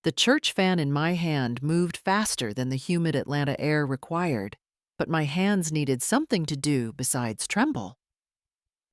The church fan in my hand moved faster than the humid Atlanta air required, but my hands needed something to do besides tremble.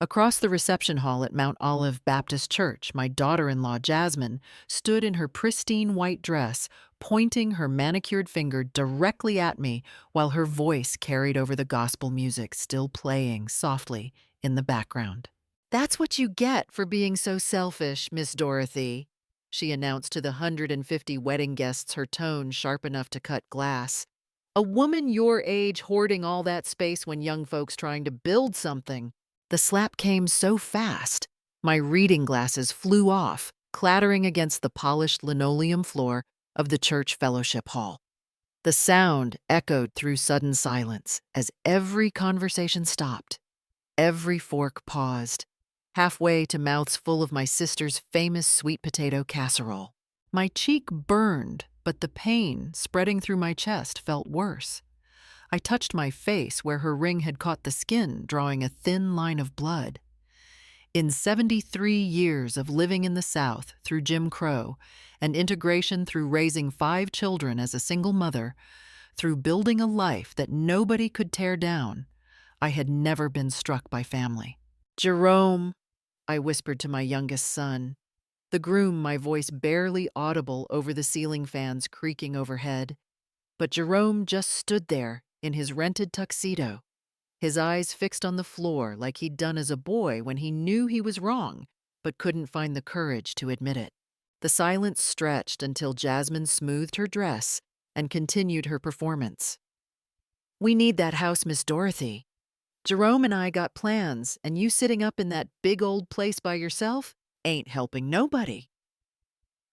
Across the reception hall at Mount Olive Baptist Church, my daughter-in-law Jasmine stood in her pristine white dress, pointing her manicured finger directly at me while her voice carried over the gospel music still playing softly in the background. "That's what you get for being so selfish, Miss Dorothy," she announced to the 150 wedding guests, her tone sharp enough to cut glass. "A woman your age hoarding all that space when young folks trying to build something." The slap came so fast, my reading glasses flew off, clattering against the polished linoleum floor of the church fellowship hall. The sound echoed through sudden silence as every conversation stopped. Every fork paused, halfway to mouths full of my sister's famous sweet potato casserole. My cheek burned, but the pain spreading through my chest felt worse. I touched my face where her ring had caught the skin, drawing a thin line of blood. In 73 years of living in the South through Jim Crow and integration through raising 5 children as a single mother, through building a life that nobody could tear down, I had never been struck by family. "Jerome," I whispered to my youngest son. The groom, my voice barely audible over the ceiling fans creaking overhead. But Jerome just stood there in his rented tuxedo, his eyes fixed on the floor like he'd done as a boy when he knew he was wrong but couldn't find the courage to admit it. The silence stretched until Jasmine smoothed her dress and continued her performance. "We need that house, Miss Dorothy. Jerome and I got plans, and you sitting up in that big old place by yourself ain't helping nobody."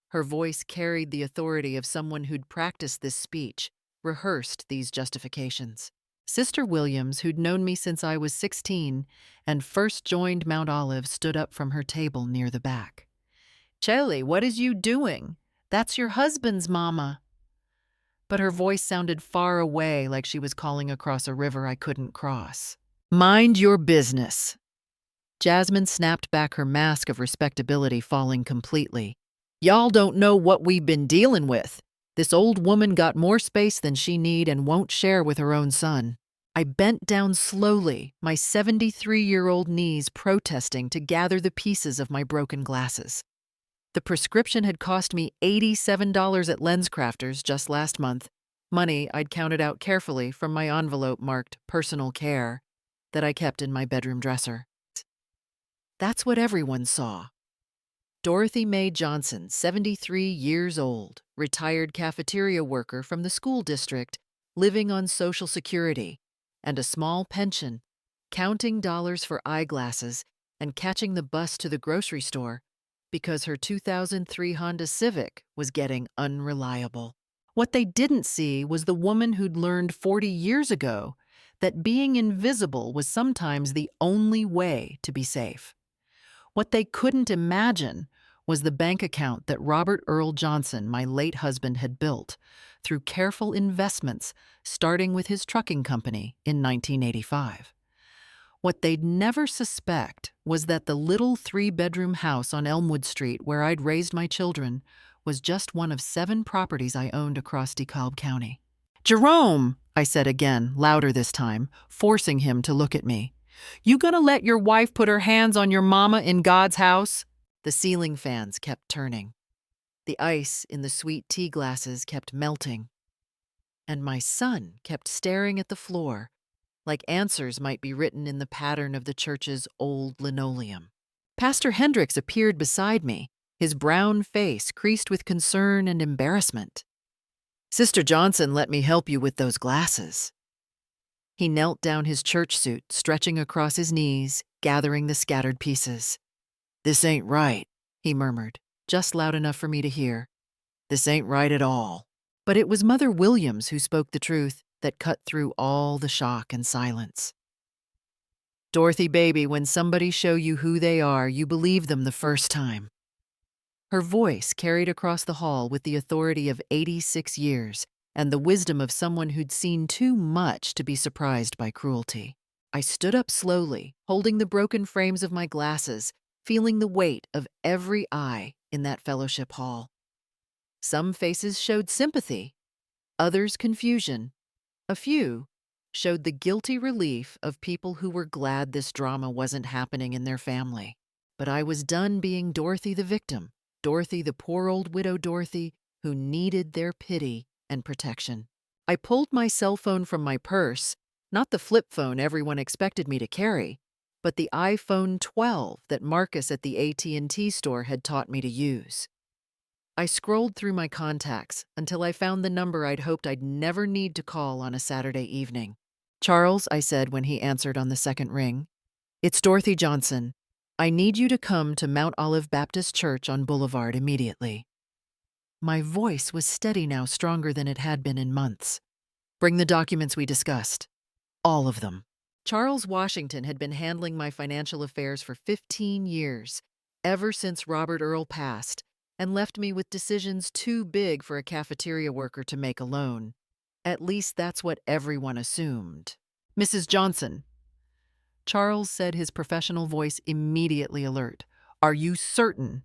Her voice carried the authority of someone who'd practiced this speech, rehearsed these justifications. Sister Williams, who'd known me since I was 16 and first joined Mount Olive, stood up from her table near the back. "Chelly, what is you doing? That's your husband's mama." But her voice sounded far away, like she was calling across a river I couldn't cross. "Mind your business." Jasmine snapped back, her mask of respectability falling completely. "Y'all don't know what we've been dealing with. This old woman got more space than she need and won't share with her own son." I bent down slowly, my 73-year-old knees protesting to gather the pieces of my broken glasses. The prescription had cost me $87 at LensCrafters just last month, money I'd counted out carefully from my envelope marked "personal care" that I kept in my bedroom dresser. That's what everyone saw. Dorothy Mae Johnson, 73 years old, retired cafeteria worker from the school district, living on Social Security and a small pension, counting dollars for eyeglasses and catching the bus to the grocery store because her 2003 Honda Civic was getting unreliable. What they didn't see was the woman who'd learned 40 years ago that being invisible was sometimes the only way to be safe. What they couldn't imagine was the bank account that Robert Earl Johnson, my late husband, had built through careful investments, starting with his trucking company in 1985. What they'd never suspect was that the little 3-bedroom house on Elmwood Street where I'd raised my children was just one of 7 properties I owned across DeKalb County. "Jerome," I said again, louder this time, forcing him to look at me. "You gonna let your wife put her hands on your mama in God's house?" The ceiling fans kept turning. The ice in the sweet tea glasses kept melting. And my son kept staring at the floor, like answers might be written in the pattern of the church's old linoleum. Pastor Hendricks appeared beside me, his brown face creased with concern and embarrassment. "Sister Johnson, let me help you with those glasses." He knelt down his church suit, stretching across his knees, gathering the scattered pieces. "This ain't right," he murmured, just loud enough for me to hear. "This ain't right at all." But it was Mother Williams who spoke the truth that cut through all the shock and silence. "Dorothy, baby, when somebody show you who they are, you believe them the first time." Her voice carried across the hall with the authority of 86 years and the wisdom of someone who'd seen too much to be surprised by cruelty. I stood up slowly, holding the broken frames of my glasses, feeling the weight of every eye in that fellowship hall. Some faces showed sympathy, others confusion. A few showed the guilty relief of people who were glad this drama wasn't happening in their family. But I was done being Dorothy the victim, Dorothy the poor old widow Dorothy who needed their pity and protection. I pulled my cell phone from my purse, not the flip phone everyone expected me to carry, but the iPhone 12 that Marcus at the AT&T store had taught me to use. I scrolled through my contacts until I found the number I'd hoped I'd never need to call on a Saturday evening. "Charles," I said when he answered on the second ring, "it's Dorothy Johnson. I need you to come to Mount Olive Baptist Church on Boulevard immediately." My voice was steady now, stronger than it had been in months. "Bring the documents we discussed. All of them." Charles Washington had been handling my financial affairs for 15 years, ever since Robert Earl passed, and left me with decisions too big for a cafeteria worker to make alone. At least that's what everyone assumed. "Mrs. Johnson," Charles said, his professional voice immediately alert, "are you certain?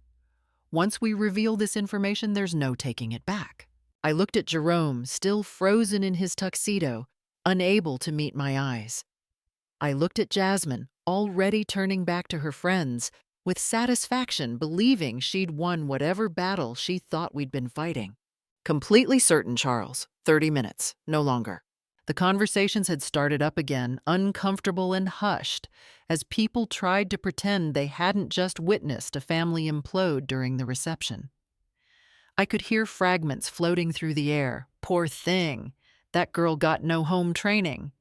Once we reveal this information, there's no taking it back." I looked at Jerome, still frozen in his tuxedo, unable to meet my eyes. I looked at Jasmine, already turning back to her friends, with satisfaction, believing she'd won whatever battle she thought we'd been fighting. "Completely certain, Charles. 30 minutes, no longer." The conversations had started up again, uncomfortable and hushed, as people tried to pretend they hadn't just witnessed a family implode during the reception. I could hear fragments floating through the air. "Poor thing. That girl got no home training.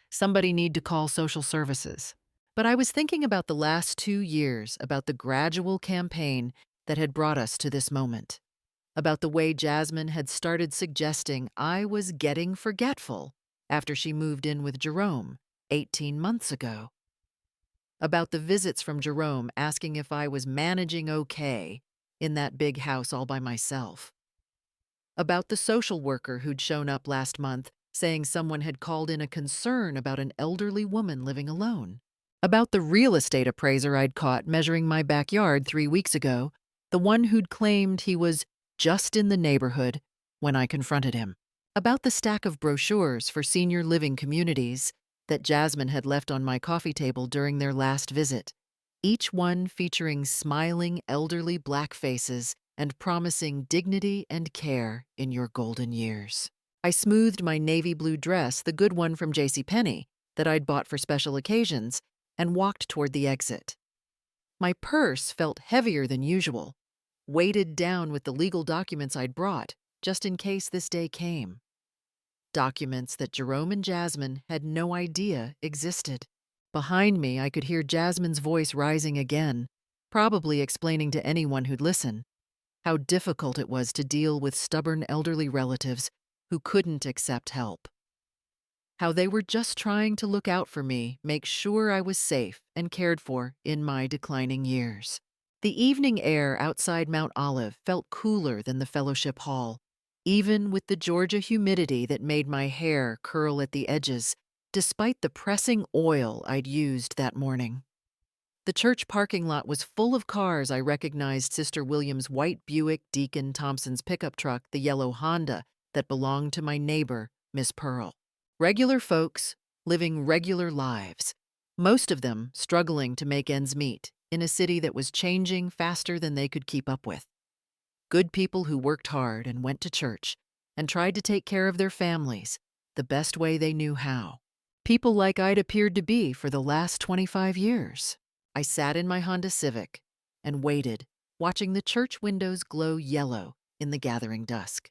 Somebody need to call social services." But I was thinking about the last 2 years, about the gradual campaign that had brought us to this moment, about the way Jasmine had started suggesting I was getting forgetful after she moved in with Jerome 18 months ago, about the visits from Jerome asking if I was managing okay in that big house all by myself, about the social worker who'd shown up last month saying someone had called in a concern about an elderly woman living alone, about the real estate appraiser I'd caught measuring my backyard 3 weeks ago, the one who'd claimed he was just in the neighborhood when I confronted him, about the stack of brochures for senior living communities that Jasmine had left on my coffee table during their last visit, each one featuring smiling elderly black faces and promising dignity and care in your golden years. I smoothed my navy blue dress, the good one from JCPenney that I'd bought for special occasions, and walked toward the exit. My purse felt heavier than usual, weighted down with the legal documents I'd brought, just in case this day came. Documents that Jerome and Jasmine had no idea existed. Behind me, I could hear Jasmine's voice rising again, probably explaining to anyone who'd listen how difficult it was to deal with stubborn elderly relatives who couldn't accept help. How they were just trying to look out for me, make sure I was safe and cared for in my declining years. The evening air outside Mount Olive felt cooler than the fellowship hall, even with the Georgia humidity that made my hair curl at the edges, despite the pressing oil I'd used that morning. The church parking lot was full of cars. I recognized Sister William's white Buick, Deacon Thompson's pickup truck, the yellow Honda that belonged to my neighbor, Miss Pearl. Regular folks living regular lives, most of them struggling to make ends meet in a city that was changing faster than they could keep up with. Good people who worked hard and went to church and tried to take care of their families the best way they knew how. People like I'd appeared to be for the last 25 years. I sat in my Honda Civic and waited, watching the church windows glow yellow in the gathering dusk.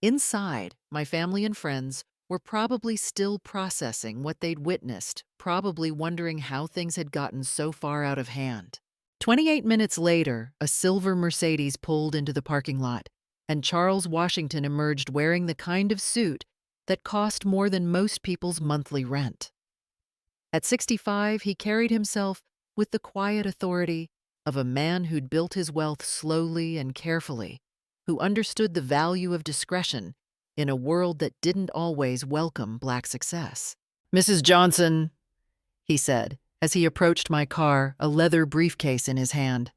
Inside, my family and friends were probably still processing what they'd witnessed, probably wondering how things had gotten so far out of hand. 28 minutes later, a silver Mercedes pulled into the parking lot, and Charles Washington emerged wearing the kind of suit that cost more than most people's monthly rent. At 65, he carried himself with the quiet authority of a man who'd built his wealth slowly and carefully, who understood the value of discretion in a world that didn't always welcome Black success. "Mrs. Johnson," he said, as he approached my car, a leather briefcase in his hand,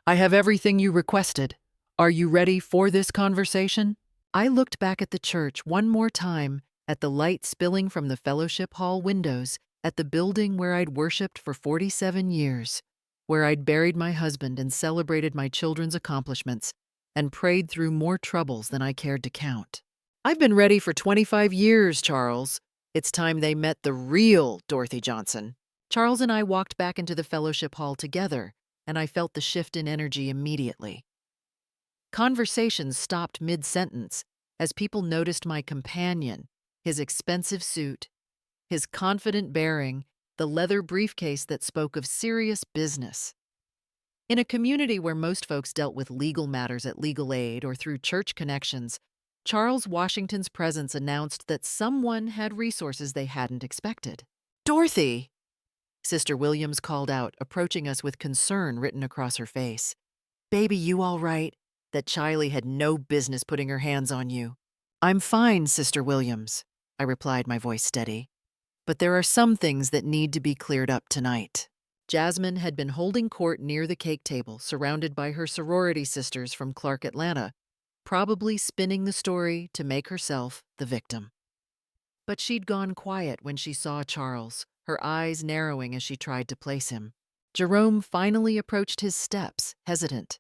"I have everything you requested. Are you ready for this conversation? I looked back at the church one more time, at the light spilling from the fellowship hall windows, at the building where I'd worshipped for 47 years, where I'd buried my husband and celebrated my children's accomplishments, and prayed through more troubles than I cared to count. I've been ready for 25 years, Charles. It's time they met the real Dorothy Johnson. Charles and I walked back into the fellowship hall together, and I felt the shift in energy immediately. Conversations stopped mid-sentence as people noticed my companion, his expensive suit, his confident bearing, the leather briefcase that spoke of serious business. In a community where most folks dealt with legal matters at legal aid or through church connections, Charles Washington's presence announced that someone had resources they hadn't expected. "Dorothy!" Sister Williams called out, approaching us with concern written across her face. "Baby, you all right? That Chiley had no business putting her hands on you." "I'm fine, Sister Williams," I replied, my voice steady. "But there are some things that need to be cleared up tonight." Jasmine had been holding court near the cake table, surrounded by her sorority sisters from Clark, Atlanta, probably spinning the story to make herself the victim. But she'd gone quiet when she saw Charles, her eyes narrowing as she tried to place him. Jerome finally approached his steps, hesitant.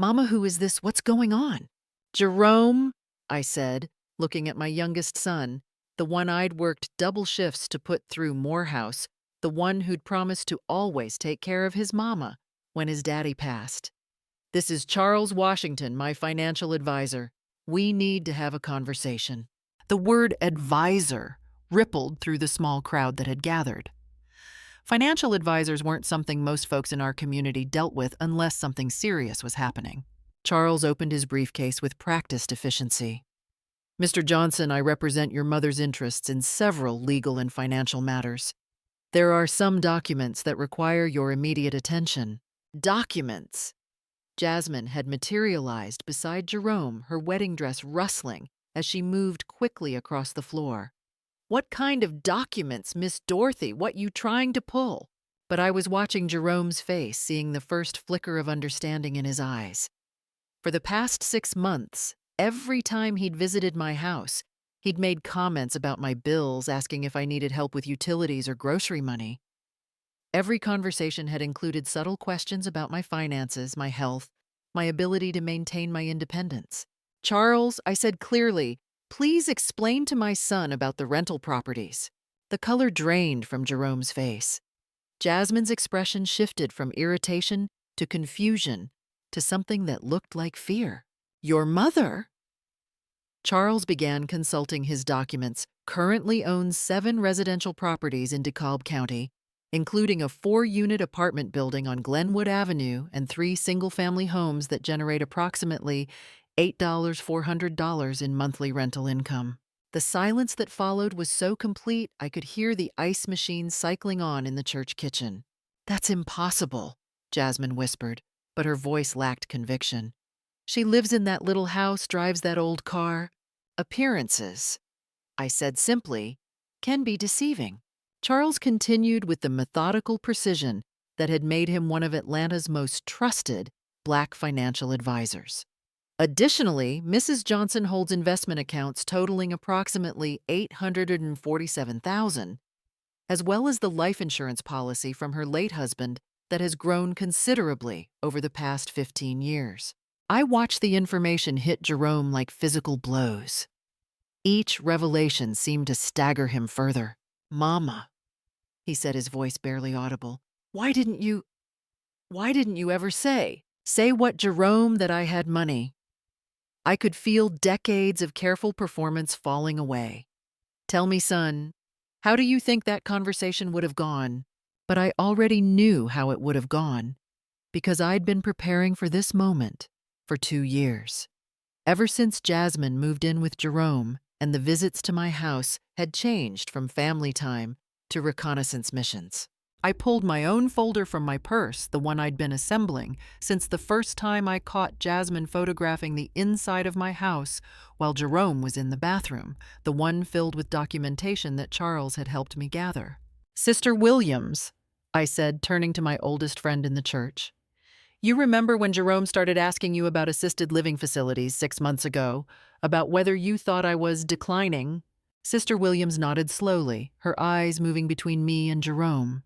"Mama, who is this? What's going on?" "Jerome," I said, looking at my youngest son, the one I'd worked double shifts to put through Morehouse, the one who'd promised to always take care of his mama when his daddy passed. "This is Charles Washington, my financial advisor. We need to have a conversation." The word advisor rippled through the small crowd that had gathered. Financial advisors weren't something most folks in our community dealt with unless something serious was happening. Charles opened his briefcase with practiced efficiency. "Mr. Johnson, I represent your mother's interests in several legal and financial matters. There are some documents that require your immediate attention." Documents! Jasmine had materialized beside Jerome, her wedding dress rustling as she moved quickly across the floor. "What kind of documents, Miss Dorothy? What you trying to pull?" But I was watching Jerome's face, seeing the first flicker of understanding in his eyes. For the past 6 months, every time he'd visited my house, he'd made comments about my bills, asking if I needed help with utilities or grocery money. Every conversation had included subtle questions about my finances, my health, my ability to maintain my independence. "Charles," I said clearly, "please explain to my son about the rental properties." The color drained from Jerome's face. Jasmine's expression shifted from irritation to confusion to something that looked like fear. "Your mother?" Charles began consulting his documents, currently owns 7 residential properties in DeKalb County, including a 4-unit apartment building on Glenwood Avenue and 3 single-family homes that generate approximately $8,400 in monthly rental income. The silence that followed was so complete I could hear the ice machine cycling on in the church kitchen. "That's impossible," Jasmine whispered, but her voice lacked conviction. "She lives in that little house, drives that old car. Appearances," I said simply, "can be deceiving." Charles continued with the methodical precision that had made him one of Atlanta's most trusted Black financial advisors. Additionally, Mrs. Johnson holds investment accounts totaling approximately $847,000, as well as the life insurance policy from her late husband that has grown considerably over the past 15 years. I watched the information hit Jerome like physical blows. Each revelation seemed to stagger him further. "Mama," he said, his voice barely audible, Why didn't you ever say what, Jerome, that I had money?" I could feel decades of careful performance falling away. "Tell me, son, how do you think that conversation would have gone?" But I already knew how it would have gone, because I'd been preparing for this moment for 2 years. Ever since Jasmine moved in with Jerome and the visits to my house had changed from family time to reconnaissance missions. I pulled my own folder from my purse, the one I'd been assembling, since the first time I caught Jasmine photographing the inside of my house while Jerome was in the bathroom, the one filled with documentation that Charles had helped me gather. "Sister Williams," I said, turning to my oldest friend in the church, You remember when Jerome started asking you about assisted living facilities 6 months ago, about whether you thought I was declining? Sister Williams nodded slowly, her eyes moving between me and Jerome.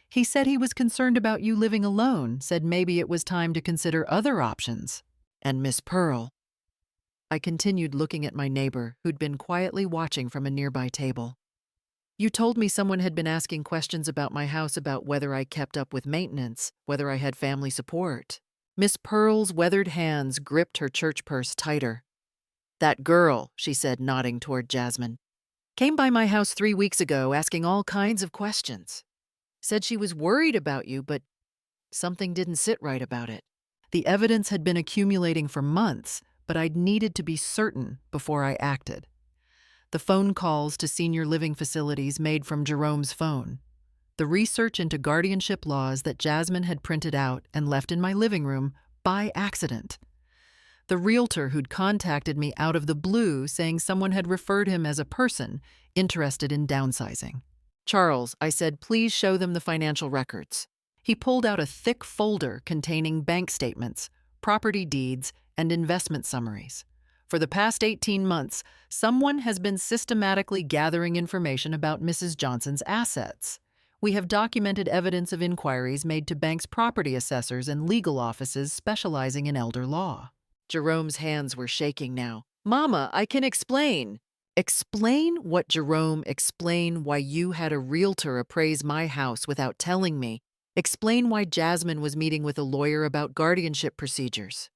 He said he was concerned about you living alone, said maybe it was time to consider other options. And Miss Pearl. I continued looking at my neighbor, who'd been quietly watching from a nearby table. You told me someone had been asking questions about my house about whether I kept up with maintenance, whether I had family support. Miss Pearl's weathered hands gripped her church purse tighter. That girl, she said, nodding toward Jasmine, came by my house 3 weeks ago asking all kinds of questions. Said she was worried about you, but something didn't sit right about it. The evidence had been accumulating for months, but I'd needed to be certain before I acted. The phone calls to senior living facilities made from Jerome's phone. The research into guardianship laws that Jasmine had printed out and left in my living room by accident. The realtor who'd contacted me out of the blue saying someone had referred him as a person interested in downsizing. Charles, I said, please show them the financial records. He pulled out a thick folder containing bank statements, property deeds, and investment summaries. For the past 18 months, someone has been systematically gathering information about Mrs. Johnson's assets. We have documented evidence of inquiries made to banks' property assessors and legal offices specializing in elder law. Jerome's hands were shaking now. Mama, I can explain. Explain what, Jerome? Explain why you had a realtor appraise my house without telling me. Explain why Jasmine was meeting with a lawyer about guardianship procedures.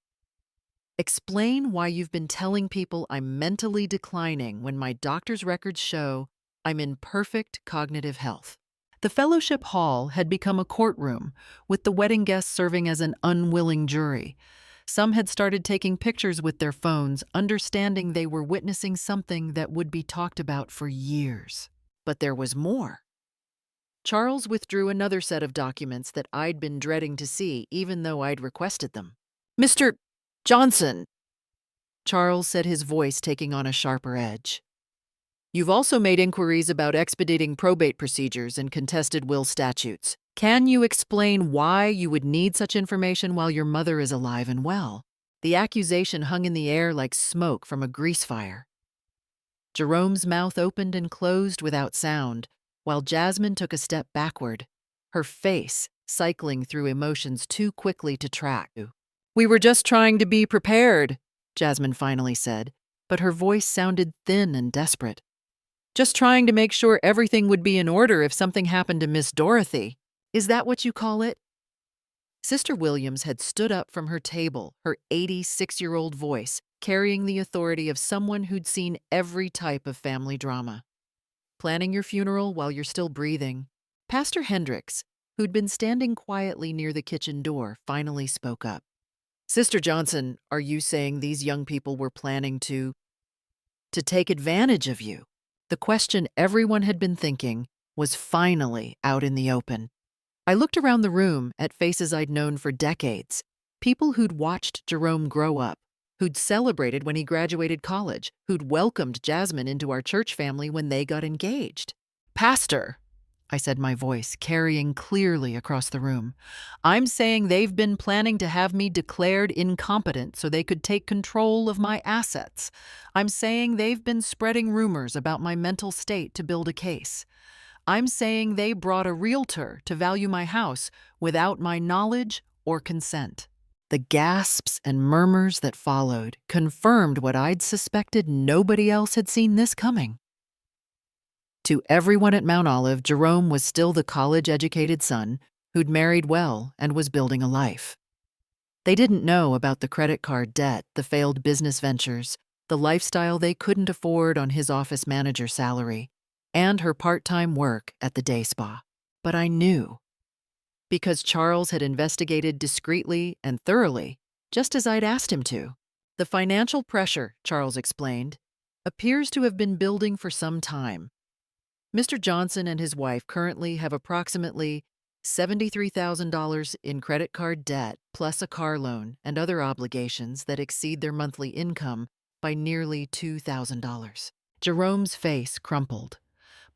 Explain why you've been telling people I'm mentally declining when my doctor's records show I'm in perfect cognitive health. The fellowship hall had become a courtroom, with the wedding guests serving as an unwilling jury. Some had started taking pictures with their phones, understanding they were witnessing something that would be talked about for years. But there was more. Charles withdrew another set of documents that I'd been dreading to see, even though I'd requested them. Mr. Johnson, Charles said, his voice taking on a sharper edge. You've also made inquiries about expediting probate procedures and contested will statutes. Can you explain why you would need such information while your mother is alive and well? The accusation hung in the air like smoke from a grease fire. Jerome's mouth opened and closed without sound, while Jasmine took a step backward, her face cycling through emotions too quickly to track. We were just trying to be prepared, Jasmine finally said, but her voice sounded thin and desperate. Just trying to make sure everything would be in order if something happened to Miss Dorothy. Is that what you call it? Sister Williams had stood up from her table, her 86-year-old voice carrying the authority of someone who'd seen every type of family drama. Planning your funeral while you're still breathing. Pastor Hendricks, who'd been standing quietly near the kitchen door, finally spoke up. Sister Johnson, are you saying these young people were planning to take advantage of you? The question everyone had been thinking was finally out in the open. I looked around the room at faces I'd known for decades, people who'd watched Jerome grow up, who'd celebrated when he graduated college, who'd welcomed Jasmine into our church family when they got engaged. Pastor, I said, my voice carrying clearly across the room, I'm saying they've been planning to have me declared incompetent so they could take control of my assets. I'm saying they've been spreading rumors about my mental state to build a case. I'm saying they brought a realtor to value my house without my knowledge or consent. The gasps and murmurs that followed confirmed what I'd suspected. Nobody else had seen this coming. To everyone at Mount Olive, Jerome was still the college-educated son who'd married well and was building a life. They didn't know about the credit card debt, the failed business ventures, the lifestyle they couldn't afford on his office manager salary, and her part-time work at the day spa. But I knew, because Charles had investigated discreetly and thoroughly, just as I'd asked him to. The financial pressure, Charles explained, appears to have been building for some time. Mr. Johnson and his wife currently have approximately $73,000 in credit card debt, plus a car loan and other obligations that exceed their monthly income by nearly $2,000. Jerome's face crumpled.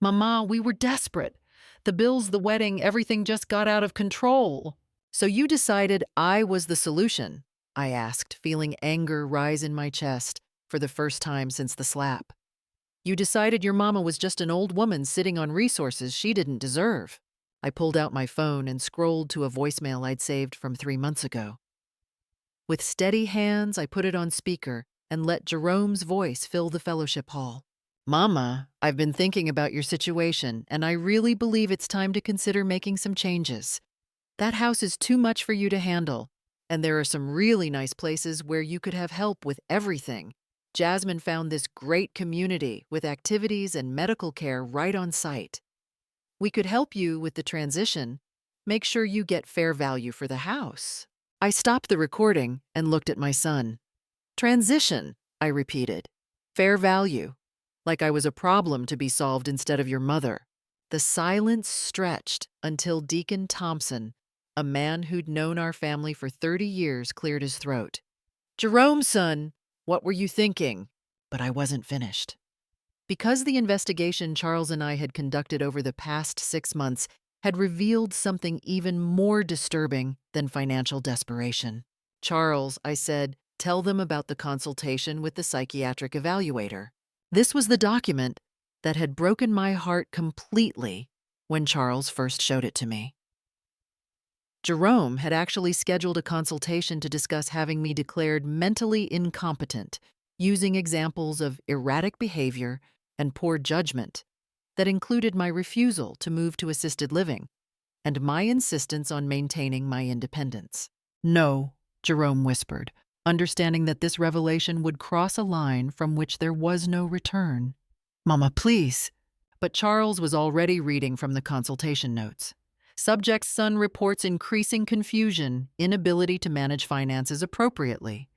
Mama, we were desperate. The bills, the wedding, everything just got out of control. "So you decided I was the solution?" I asked, feeling anger rise in my chest for the first time since the slap. "You decided your mama was just an old woman sitting on resources she didn't deserve." I pulled out my phone and scrolled to a voicemail I'd saved from 3 months ago. With steady hands, I put it on speaker and let Jerome's voice fill the fellowship hall. "Mama, I've been thinking about your situation, and I really believe it's time to consider making some changes. That house is too much for you to handle, and there are some really nice places where you could have help with everything. Jasmine found this great community with activities and medical care right on site. We could help you with the transition. Make sure you get fair value for the house." I stopped the recording and looked at my son. "Transition," I repeated. "Fair value." Like I was a problem to be solved instead of your mother. The silence stretched until Deacon Thompson, a man who'd known our family for 30 years, cleared his throat. "Jerome, son, what were you thinking?" But I wasn't finished. Because the investigation Charles and I had conducted over the past 6 months had revealed something even more disturbing than financial desperation. "Charles," I said, "tell them about the consultation with the psychiatric evaluator." This was the document that had broken my heart completely when Charles first showed it to me. Jerome had actually scheduled a consultation to discuss having me declared mentally incompetent, using examples of erratic behavior and poor judgment that included my refusal to move to assisted living and my insistence on maintaining my independence. "No," Jerome whispered, understanding that this revelation would cross a line from which there was no return. "Mama, please." But Charles was already reading from the consultation notes. Subject's son reports increasing confusion, inability to manage finances appropriately,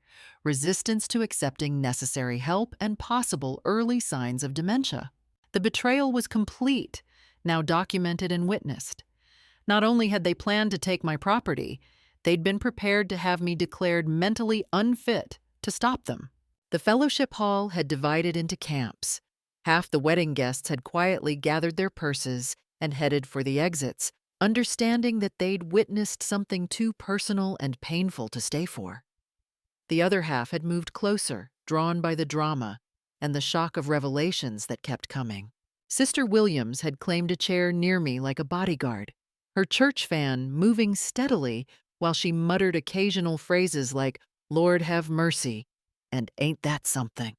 resistance to accepting necessary help, and possible early signs of dementia. The betrayal was complete, now documented and witnessed. Not only had they planned to take my property, they'd been prepared to have me declared mentally unfit to stop them. The fellowship hall had divided into camps. Half the wedding guests had quietly gathered their purses and headed for the exits, understanding that they'd witnessed something too personal and painful to stay for. The other half had moved closer, drawn by the drama and the shock of revelations that kept coming. Sister Williams had claimed a chair near me like a bodyguard, her church fan moving steadily while she muttered occasional phrases like, "Lord have mercy," and "Ain't that something?"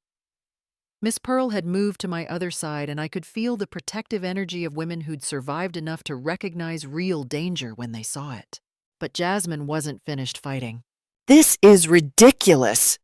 Miss Pearl had moved to my other side, and I could feel the protective energy of women who'd survived enough to recognize real danger when they saw it. But Jasmine wasn't finished fighting. "This is ridiculous,"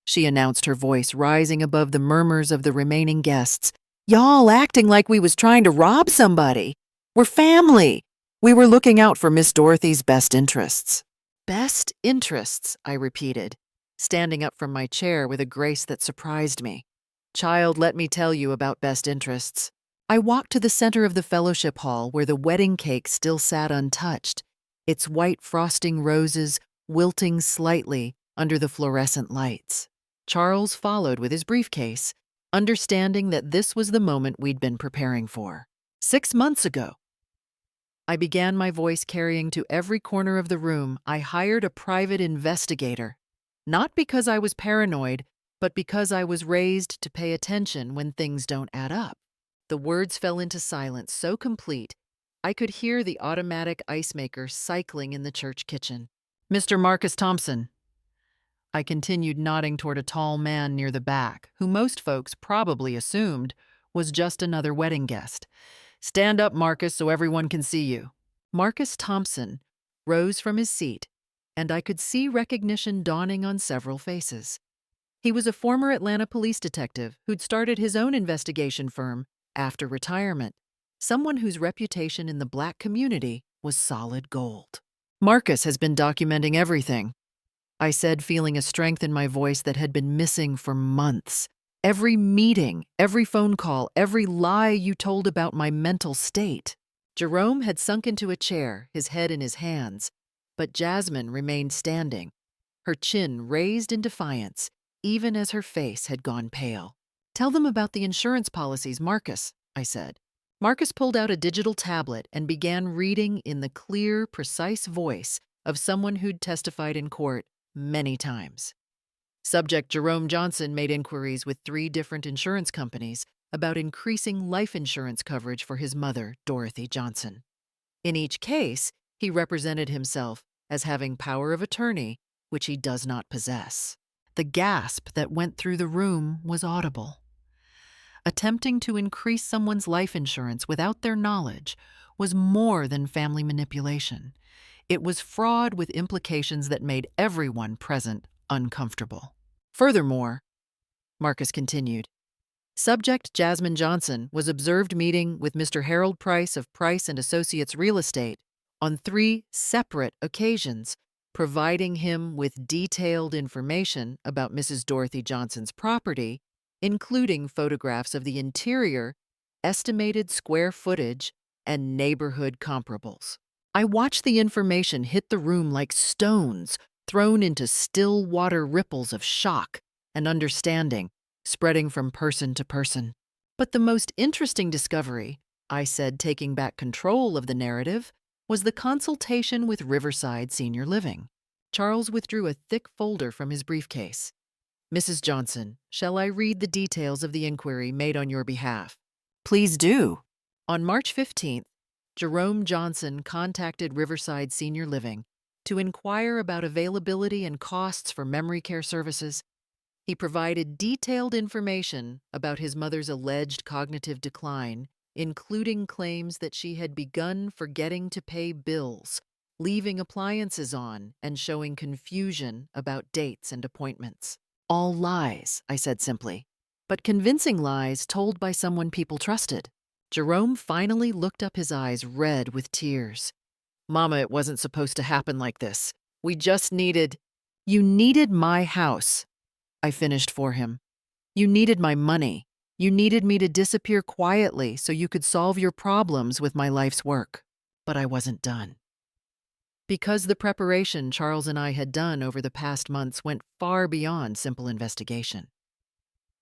she announced, her voice rising above the murmurs of the remaining guests. "Y'all acting like we was trying to rob somebody. We're family. We were looking out for Miss Dorothy's best interests." "Best interests," I repeated, standing up from my chair with a grace that surprised me. "Child, let me tell you about best interests." I walked to the center of the fellowship hall where the wedding cake still sat untouched, its white frosting roses wilting slightly under the fluorescent lights. Charles followed with his briefcase, understanding that this was the moment we'd been preparing for. 6 months ago, I began, my voice carrying to every corner of the room. I hired a private investigator, not because I was paranoid, but because I was raised to pay attention when things don't add up. The words fell into silence so complete, I could hear the automatic ice maker cycling in the church kitchen. "Mr. Marcus Thompson." I continued, nodding toward a tall man near the back, who most folks probably assumed was just another wedding guest. "Stand up, Marcus, so everyone can see you." Marcus Thompson rose from his seat, and I could see recognition dawning on several faces. He was a former Atlanta police detective who'd started his own investigation firm after retirement, someone whose reputation in the Black community was solid gold. "Marcus has been documenting everything," I said, feeling a strength in my voice that had been missing for months. "Every meeting, every phone call, every lie you told about my mental state." Jerome had sunk into a chair, his head in his hands, but Jasmine remained standing, her chin raised in defiance, even as her face had gone pale. "Tell them about the insurance policies, Marcus," I said. Marcus pulled out a digital tablet and began reading in the clear, precise voice of someone who'd testified in court many times. Subject Jerome Johnson made inquiries with 3 different insurance companies about increasing life insurance coverage for his mother, Dorothy Johnson. In each case, he represented himself as having power of attorney, which he does not possess. The gasp that went through the room was audible. Attempting to increase someone's life insurance without their knowledge was more than family manipulation. It was fraud with implications that made everyone present uncomfortable. Furthermore, Marcus continued, subject Jasmine Johnson was observed meeting with Mr. Harold Price of Price and Associates Real Estate on 3 separate occasions, providing him with detailed information about Mrs. Dorothy Johnson's property, including photographs of the interior, estimated square footage, and neighborhood comparables. I watched the information hit the room like stones thrown into still water ripples of shock and understanding, spreading from person to person. But the most interesting discovery, I said, taking back control of the narrative, was the consultation with Riverside Senior Living. Charles withdrew a thick folder from his briefcase. Mrs. Johnson, shall I read the details of the inquiry made on your behalf? Please do. On March 15th, Jerome Johnson contacted Riverside Senior Living to inquire about availability and costs for memory care services. He provided detailed information about his mother's alleged cognitive decline, including claims that she had begun forgetting to pay bills, leaving appliances on, and showing confusion about dates and appointments. All lies, I said simply, but convincing lies told by someone people trusted. Jerome finally looked up, his eyes red with tears. Mama, it wasn't supposed to happen like this. We just needed— You needed my house, I finished for him. You needed my money. You needed me to disappear quietly so you could solve your problems with my life's work. But I wasn't done. Because the preparation Charles and I had done over the past months went far beyond simple investigation.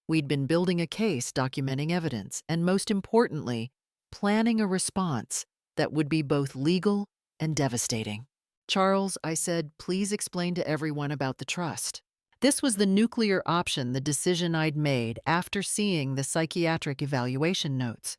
We'd been building a case, documenting evidence, and most importantly, planning a response that would be both legal and devastating. Charles, I said, please explain to everyone about the trust. This was the nuclear option, the decision I'd made after seeing the psychiatric evaluation notes.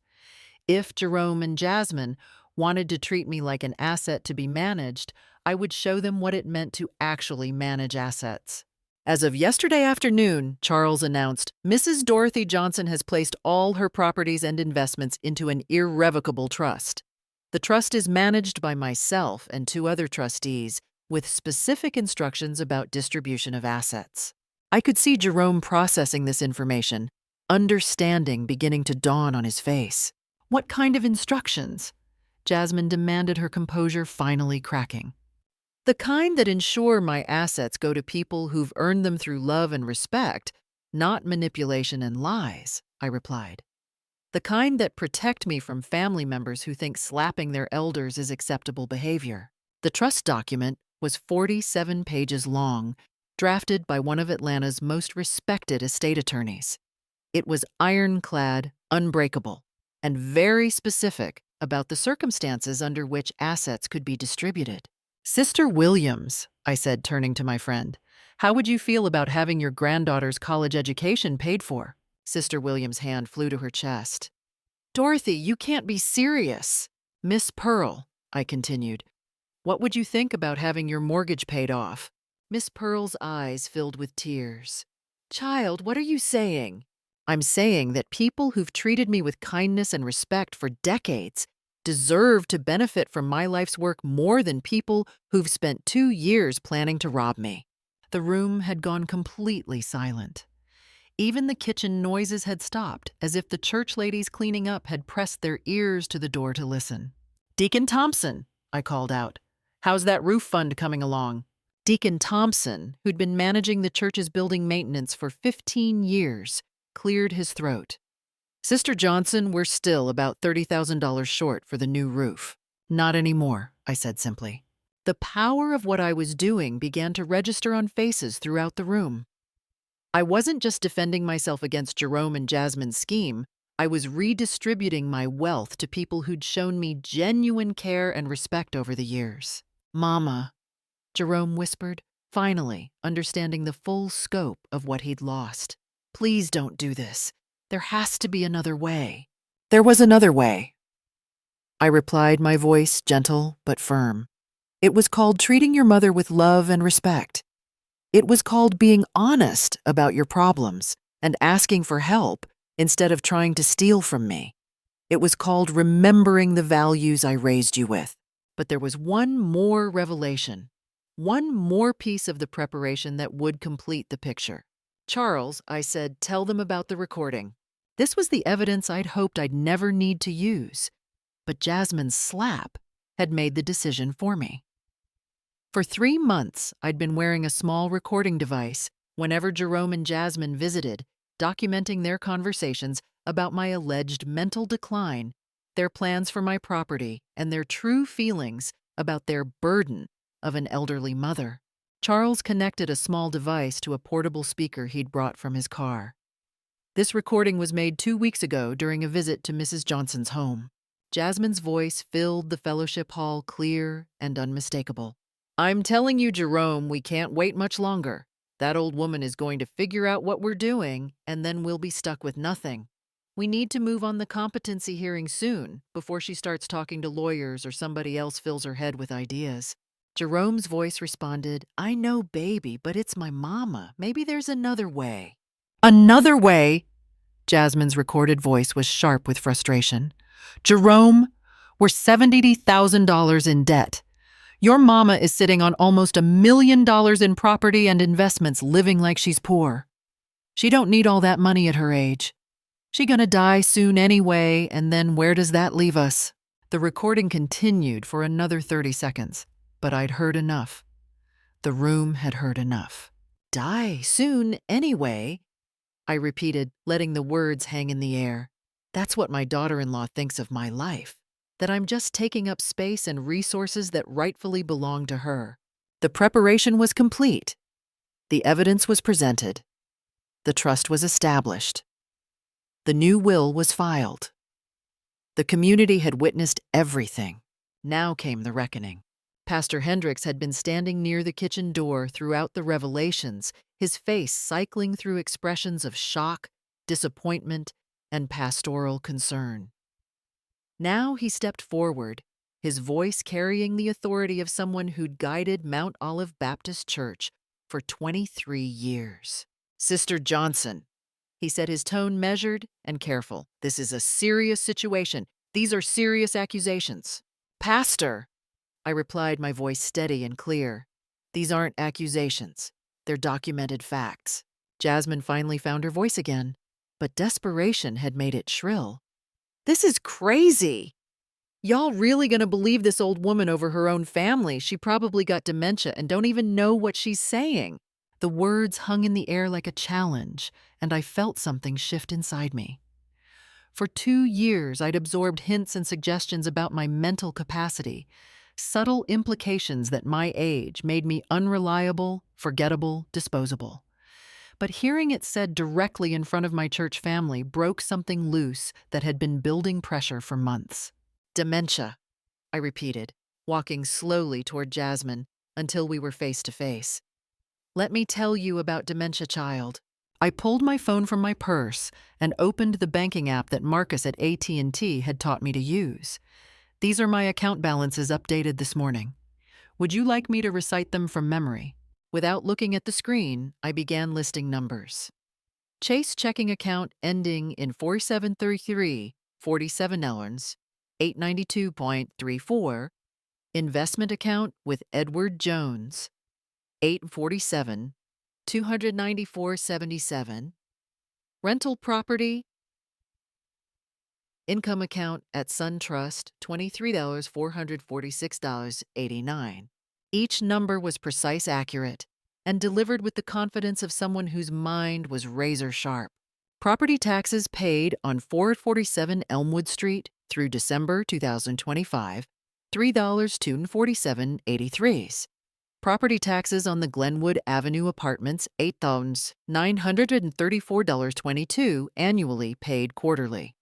If Jerome and Jasmine wanted to treat me like an asset to be managed, I would show them what it meant to actually manage assets. As of yesterday afternoon, Charles announced, Mrs. Dorothy Johnson has placed all her properties and investments into an irrevocable trust. The trust is managed by myself and 2 other trustees, with specific instructions about distribution of assets. I could see Jerome processing this information, understanding beginning to dawn on his face. What kind of instructions? Jasmine demanded, her composure finally cracking. The kind that ensure my assets go to people who've earned them through love and respect, not manipulation and lies, I replied. The kind that protect me from family members who think slapping their elders is acceptable behavior. The trust document was 47 pages long, drafted by one of Atlanta's most respected estate attorneys. It was ironclad, unbreakable, and very specific about the circumstances under which assets could be distributed. Sister Williams, I said, turning to my friend, how would you feel about having your granddaughter's college education paid for? Sister Williams' hand flew to her chest. Dorothy, you can't be serious. Miss Pearl, I continued, what would you think about having your mortgage paid off? Miss Pearl's eyes filled with tears. Child, what are you saying? I'm saying that people who've treated me with kindness and respect for decades deserve to benefit from my life's work more than people who've spent 2 years planning to rob me. The room had gone completely silent. Even the kitchen noises had stopped, as if the church ladies cleaning up had pressed their ears to the door to listen. Deacon Thompson, I called out. How's that roof fund coming along? Deacon Thompson, who'd been managing the church's building maintenance for 15 years, cleared his throat. Sister Johnson, we're still about $30,000 short for the new roof. Not anymore, I said simply. The power of what I was doing began to register on faces throughout the room. I wasn't just defending myself against Jerome and Jasmine's scheme, I was redistributing my wealth to people who'd shown me genuine care and respect over the years. Mama, Jerome whispered, finally understanding the full scope of what he'd lost. Please don't do this. There has to be another way. There was another way, I replied, my voice gentle but firm. It was called treating your mother with love and respect. It was called being honest about your problems and asking for help instead of trying to steal from me. It was called remembering the values I raised you with. But there was one more revelation, one more piece of the preparation that would complete the picture. Charles, I said, tell them about the recording. This was the evidence I'd hoped I'd never need to use. But Jasmine's slap had made the decision for me. For 3 months, I'd been wearing a small recording device whenever Jerome and Jasmine visited, documenting their conversations about my alleged mental decline, their plans for my property, and their true feelings about their burden of an elderly mother. Charles connected a small device to a portable speaker he'd brought from his car. This recording was made 2 weeks ago during a visit to Mrs. Johnson's home. Jasmine's voice filled the fellowship hall clear and unmistakable. I'm telling you, Jerome, we can't wait much longer. That old woman is going to figure out what we're doing, and then we'll be stuck with nothing. We need to move on the competency hearing soon, before she starts talking to lawyers or somebody else fills her head with ideas. Jerome's voice responded, I know, baby, but it's my mama. Maybe there's another way. Another way? Jasmine's recorded voice was sharp with frustration. Jerome, we're $70,000 in debt. Your mama is sitting on almost $1 million in property and investments, living like she's poor. She don't need all that money at her age. She gonna die soon anyway, and then where does that leave us? The recording continued for another 30 seconds, but I'd heard enough. The room had heard enough. Die soon anyway, I repeated, letting the words hang in the air. That's what my daughter-in-law thinks of my life, that I'm just taking up space and resources that rightfully belong to her. The preparation was complete. The evidence was presented. The trust was established. The new will was filed. The community had witnessed everything. Now came the reckoning. Pastor Hendricks had been standing near the kitchen door throughout the revelations, his face cycling through expressions of shock, disappointment, and pastoral concern. Now he stepped forward, his voice carrying the authority of someone who'd guided Mount Olive Baptist Church for 23 years. Sister Johnson, he said, his tone measured and careful. This is a serious situation. These are serious accusations. Pastor, I replied, my voice steady and clear. These aren't accusations. They're documented facts. Jasmine finally found her voice again, but desperation had made it shrill. This is crazy. Y'all really gonna believe this old woman over her own family? She probably got dementia and don't even know what she's saying. The words hung in the air like a challenge, and I felt something shift inside me. For 2 years, I'd absorbed hints and suggestions about my mental capacity, subtle implications that my age made me unreliable, forgettable, disposable. But hearing it said directly in front of my church family broke something loose that had been building pressure for months. Dementia, I repeated, walking slowly toward Jasmine until we were face to face. Let me tell you about dementia, child. I pulled my phone from my purse and opened the banking app that Marcus at AT&T had taught me to use. These are my account balances updated this morning. Would you like me to recite them from memory? Without looking at the screen, I began listing numbers. Chase checking account ending in 4733, $47, 892.34. Investment account with Edward Jones, 847, 294.77. Rental property. Income account at SunTrust, $23, $446.89. Each number was precise, accurate, and delivered with the confidence of someone whose mind was razor sharp. Property taxes paid on 447 Elmwood Street through December 2025, $3.247.83. Property taxes on the Glenwood Avenue Apartments, $8,934.22 annually, paid quarterly.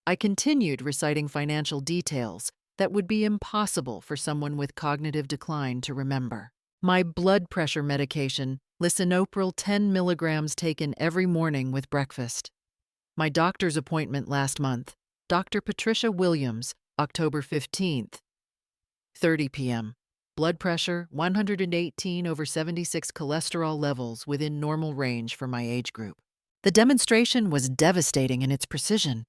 I continued reciting financial details that would be impossible for someone with cognitive decline to remember. My blood pressure medication, lisinopril 10 milligrams taken every morning with breakfast. My doctor's appointment last month, Dr. Patricia Williams, October 15th, 30 p.m. Blood pressure 118/76 cholesterol levels within normal range for my age group. The demonstration was devastating in its precision.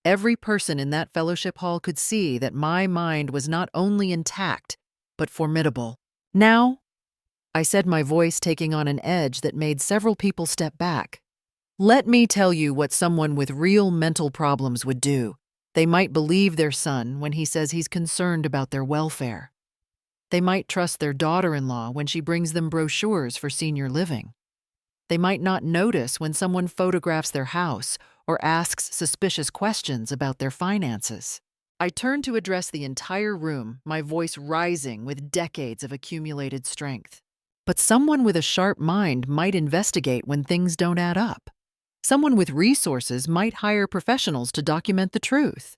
Every person in that fellowship hall could see that my mind was not only intact, but formidable. Now, I said, my voice taking on an edge that made several people step back. Let me tell you what someone with real mental problems would do. They might believe their son when he says he's concerned about their welfare. They might trust their daughter-in-law when she brings them brochures for senior living. They might not notice when someone photographs their house or asks suspicious questions about their finances. I turned to address the entire room, my voice rising with decades of accumulated strength. But someone with a sharp mind might investigate when things don't add up. Someone with resources might hire professionals to document the truth.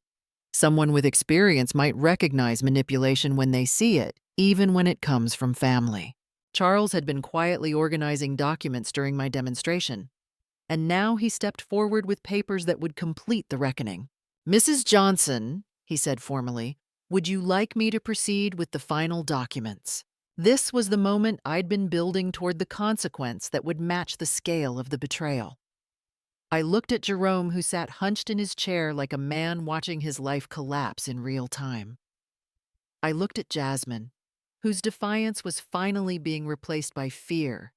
Someone with experience might recognize manipulation when they see it, even when it comes from family. Charles had been quietly organizing documents during my demonstration, and now he stepped forward with papers that would complete the reckoning. "Mrs. Johnson," he said formally, "would you like me to proceed with the final documents?" This was the moment I'd been building toward the consequence that would match the scale of the betrayal. I looked at Jerome, who sat hunched in his chair like a man watching his life collapse in real time. I looked at Jasmine, whose defiance was finally being replaced by fear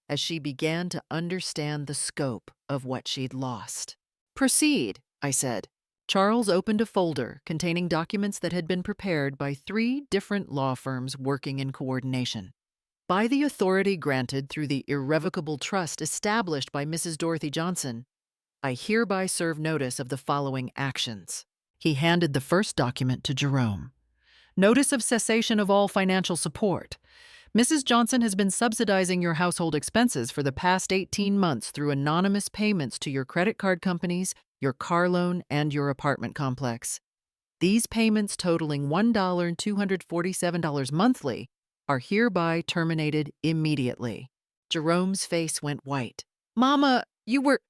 as she began to understand the scope of what she'd lost. "Proceed," I said. Charles opened a folder containing documents that had been prepared by 3 different law firms working in coordination. By the authority granted through the irrevocable trust established by Mrs. Dorothy Johnson, I hereby serve notice of the following actions. He handed the first document to Jerome. "Notice of cessation of all financial support. Mrs. Johnson has been subsidizing your household expenses for the past 18 months through anonymous payments to your credit card companies, your car loan, and your apartment complex. These payments totaling $1,247 monthly are hereby terminated immediately." Jerome's face went white. "Mama, you were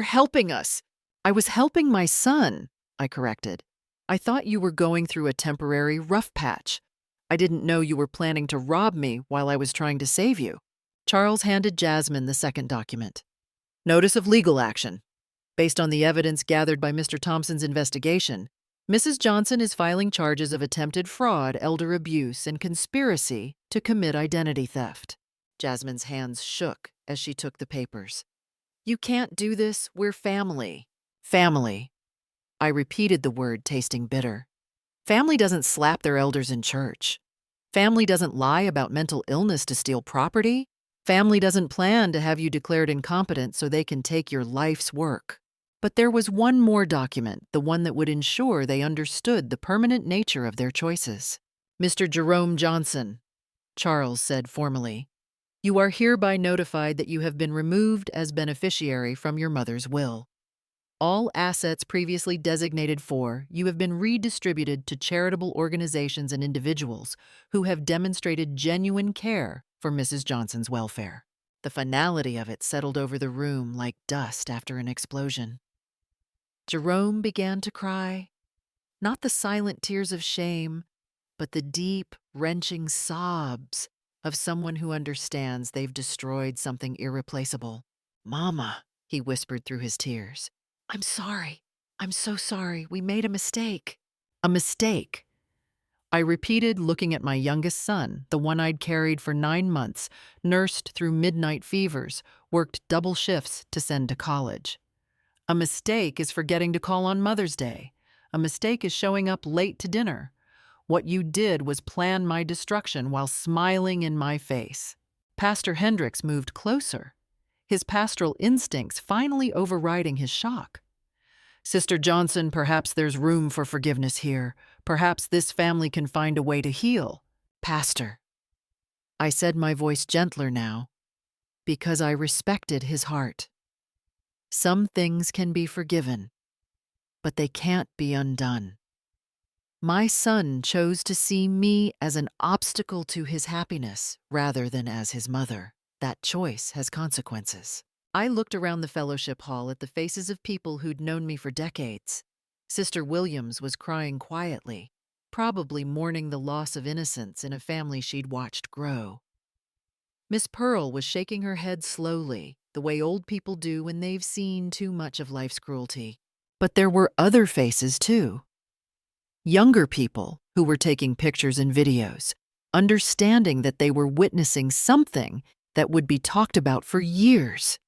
helping us." "I was helping my son," I corrected. "I thought you were going through a temporary rough patch. I didn't know you were planning to rob me while I was trying to save you." Charles handed Jasmine the second document. "Notice of legal action. Based on the evidence gathered by Mr. Thompson's investigation, Mrs. Johnson is filing charges of attempted fraud, elder abuse, and conspiracy to commit identity theft." Jasmine's hands shook as she took the papers. "You can't do this. We're family." "Family." I repeated the word, tasting bitter. Family doesn't slap their elders in church. Family doesn't lie about mental illness to steal property. Family doesn't plan to have you declared incompetent so they can take your life's work. But there was one more document, the one that would ensure they understood the permanent nature of their choices. "Mr. Jerome Johnson," Charles said formally, "you are hereby notified that you have been removed as beneficiary from your mother's will. All assets previously designated for you have been redistributed to charitable organizations and individuals who have demonstrated genuine care for Mrs. Johnson's welfare." The finality of it settled over the room like dust after an explosion. Jerome began to cry, not the silent tears of shame, but the deep, wrenching sobs of someone who understands they've destroyed something irreplaceable. "Mama," he whispered through his tears, "I'm sorry. I'm so sorry. We made a mistake." "A mistake?" I repeated, looking at my youngest son, the one I'd carried for 9 months, nursed through midnight fevers, worked double shifts to send to college. "A mistake is forgetting to call on Mother's Day. A mistake is showing up late to dinner. What you did was plan my destruction while smiling in my face." Pastor Hendricks moved closer, his pastoral instincts finally overriding his shock. "Sister Johnson, perhaps there's room for forgiveness here. Perhaps this family can find a way to heal." "Pastor," I said, my voice gentler now, because I respected his heart. "Some things can be forgiven, but they can't be undone." My son chose to see me as an obstacle to his happiness rather than as his mother. That choice has consequences. I looked around the fellowship hall at the faces of people who'd known me for decades. Sister Williams was crying quietly, probably mourning the loss of innocence in a family she'd watched grow. Miss Pearl was shaking her head slowly, the way old people do when they've seen too much of life's cruelty. But there were other faces, too. Younger people who were taking pictures and videos, understanding that they were witnessing something that would be talked about for years.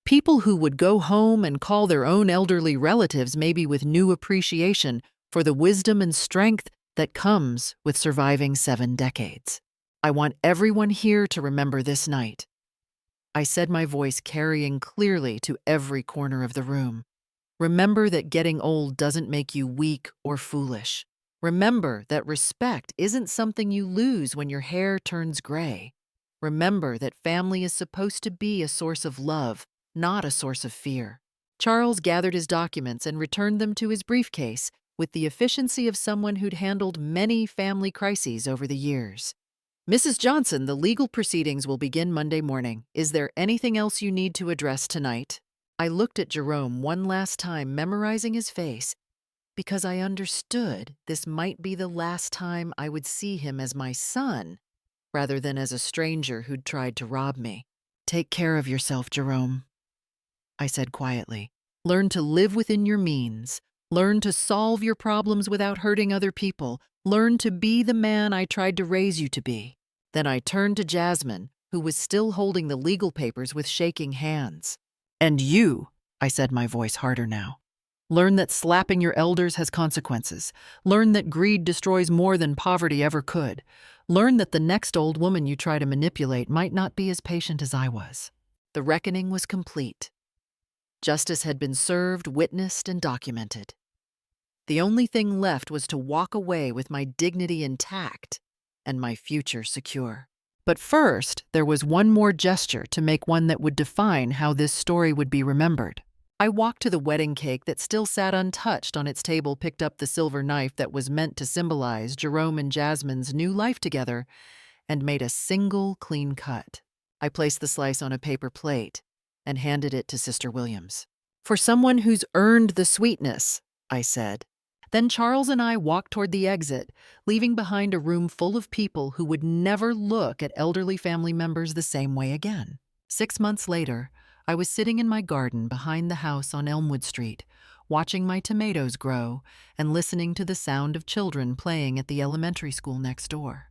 People who would go home and call their own elderly relatives, maybe with new appreciation for the wisdom and strength that comes with surviving 7 decades. I want everyone here to remember this night. I said, my voice carrying clearly to every corner of the room. Remember that getting old doesn't make you weak or foolish. Remember that respect isn't something you lose when your hair turns gray. Remember that family is supposed to be a source of love, not a source of fear. Charles gathered his documents and returned them to his briefcase with the efficiency of someone who'd handled many family crises over the years. Mrs. Johnson, the legal proceedings will begin Monday morning. Is there anything else you need to address tonight? I looked at Jerome one last time, memorizing his face, because I understood this might be the last time I would see him as my son, rather than as a stranger who'd tried to rob me. Take care of yourself, Jerome, I said quietly. Learn to live within your means. Learn to solve your problems without hurting other people. Learn to be the man I tried to raise you to be. Then I turned to Jasmine, who was still holding the legal papers with shaking hands. And you, I said, my voice harder now. Learn that slapping your elders has consequences. Learn that greed destroys more than poverty ever could. Learn that the next old woman you try to manipulate might not be as patient as I was. The reckoning was complete. Justice had been served, witnessed, and documented. The only thing left was to walk away with my dignity intact and my future secure. But first, there was one more gesture to make, one that would define how this story would be remembered. I walked to the wedding cake that still sat untouched on its table, picked up the silver knife that was meant to symbolize Jerome and Jasmine's new life together, and made a single clean cut. I placed the slice on a paper plate and handed it to Sister Williams. For someone who's earned the sweetness, I said. Then Charles and I walked toward the exit, leaving behind a room full of people who would never look at elderly family members the same way again. 6 months later, I was sitting in my garden behind the house on Elmwood Street, watching my tomatoes grow and listening to the sound of children playing at the elementary school next door.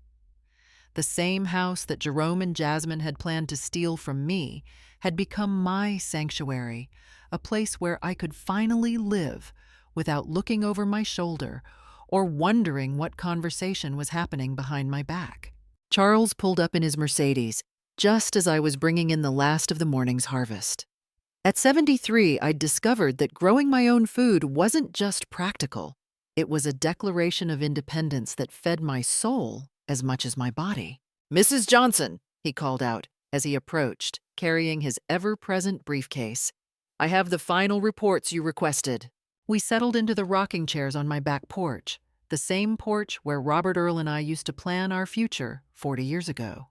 The same house that Jerome and Jasmine had planned to steal from me had become my sanctuary, a place where I could finally live without looking over my shoulder or wondering what conversation was happening behind my back. Charles pulled up in his Mercedes just as I was bringing in the last of the morning's harvest. At 73, I'd discovered that growing my own food wasn't just practical. It was a declaration of independence that fed my soul as much as my body. Mrs. Johnson, he called out as he approached, carrying his ever-present briefcase. I have the final reports you requested. We settled into the rocking chairs on my back porch, the same porch where Robert Earl and I used to plan our future 40 years ago.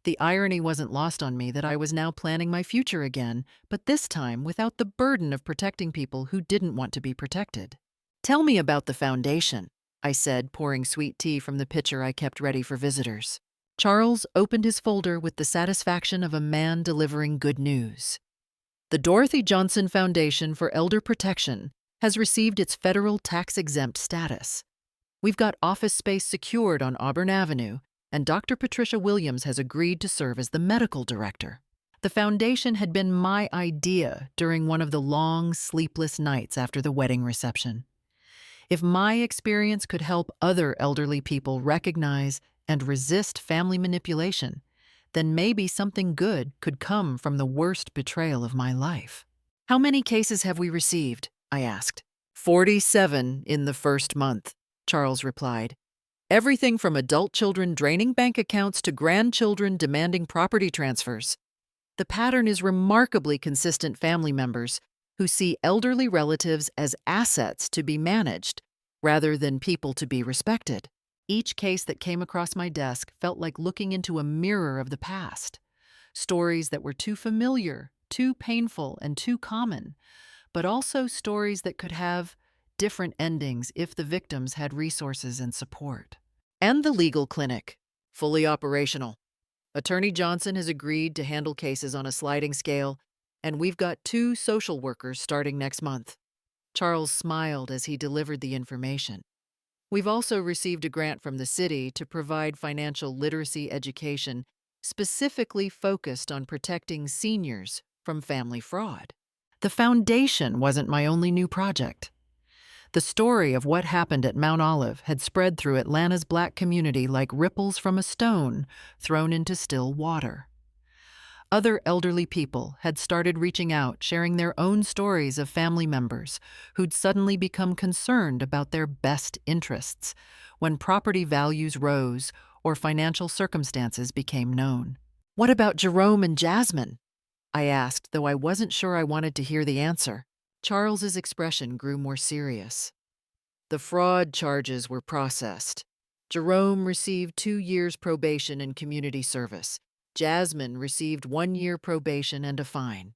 The irony wasn't lost on me that I was now planning my future again, but this time without the burden of protecting people who didn't want to be protected. Tell me about the foundation, I said, pouring sweet tea from the pitcher I kept ready for visitors. Charles opened his folder with the satisfaction of a man delivering good news. The Dorothy Johnson Foundation for Elder Protection has received its federal tax-exempt status. We've got office space secured on Auburn Avenue, and Dr. Patricia Williams has agreed to serve as the medical director. The foundation had been my idea during one of the long, sleepless nights after the wedding reception. If my experience could help other elderly people recognize and resist family manipulation, then maybe something good could come from the worst betrayal of my life. How many cases have we received? I asked. 47 in the first month, Charles replied. Everything from adult children draining bank accounts to grandchildren demanding property transfers. The pattern is remarkably consistent: family members who see elderly relatives as assets to be managed rather than people to be respected. Each case that came across my desk felt like looking into a mirror of the past. Stories that were too familiar, too painful, and too common, but also stories that could have different endings if the victims had resources and support. And the legal clinic, fully operational. Attorney Johnson has agreed to handle cases on a sliding scale, and we've got 2 social workers starting next month. Charles smiled as he delivered the information. We've also received a grant from the city to provide financial literacy education specifically focused on protecting seniors from family fraud. The foundation wasn't my only new project. The story of what happened at Mount Olive had spread through Atlanta's Black community like ripples from a stone thrown into still water. Other elderly people had started reaching out, sharing their own stories of family members who'd suddenly become concerned about their best interests when property values rose or financial circumstances became known. "What about Jerome and Jasmine?" I asked, though I wasn't sure I wanted to hear the answer. Charles's expression grew more serious. The fraud charges were processed. Jerome received 2 years probation and community service. Jasmine received 1 year probation and a fine.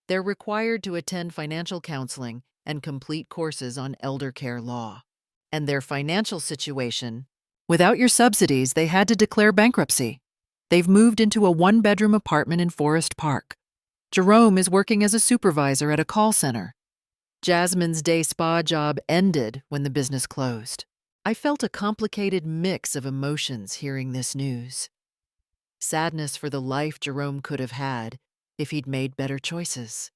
They're required to attend financial counseling and complete courses on elder care law. And their financial situation, without your subsidies, they had to declare bankruptcy. They've moved into a 1-bedroom apartment in Forest Park. Jerome is working as a supervisor at a call center. Jasmine's day spa job ended when the business closed. I felt a complicated mix of emotions hearing this news. Sadness for the life Jerome could have had if he'd made better choices.